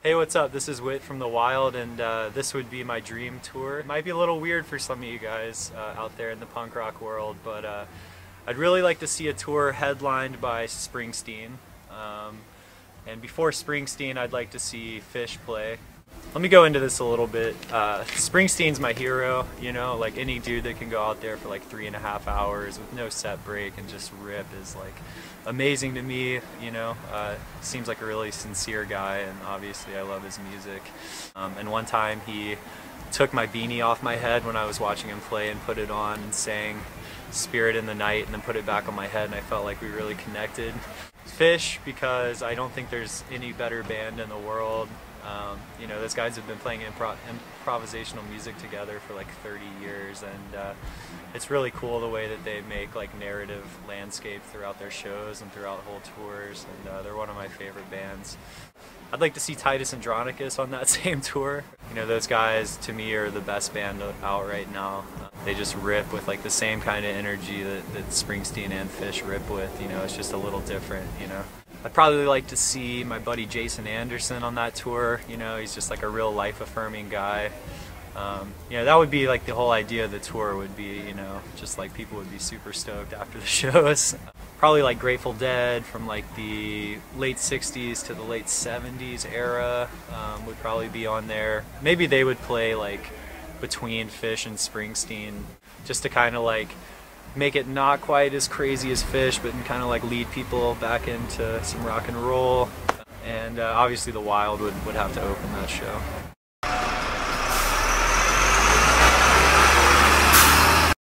Hey, what's up? This is Whit from The Wild, and this would be my dream tour. It might be a little weird for some of you guys out there in the punk rock world, but I'd really like to see a tour headlined by Springsteen. And before Springsteen, I'd like to see Phish play. Let me go into this a little bit. Springsteen's my hero, you know, like any dude that can go out there for like 3.5 hours with no set break and just rip is like amazing to me, you know. Seems like a really sincere guy, and obviously I love his music. And one time he took my beanie off my head when I was watching him play and put it on and sang Spirit in the Night and then put it back on my head, and I felt like we really connected. Phish, because I don't think there's any better band in the world. You know, those guys have been playing improvisational music together for like 30 years, and it's really cool the way that they make like narrative landscape throughout their shows and throughout whole tours, and they're one of my favorite bands. I'd like to see Titus Andronicus on that same tour. You know, those guys to me are the best band out right now. They just rip with like the same kind of energy that Springsteen and Phish rip with. You know, it's just a little different, you know. I'd probably like to see my buddy Jason Anderson on that tour. You know, he's just like a real life-affirming guy. You know, that would be like the whole idea of the tour would be, you know, just like people would be super stoked after the shows. Probably like Grateful Dead from like the late 60s to the late 70s era would probably be on there. Maybe they would play like between Phish and Springsteen, just to kind of like make it not quite as crazy as Phish, but kind of like lead people back into some rock and roll. And obviously The Wild would have to open that show.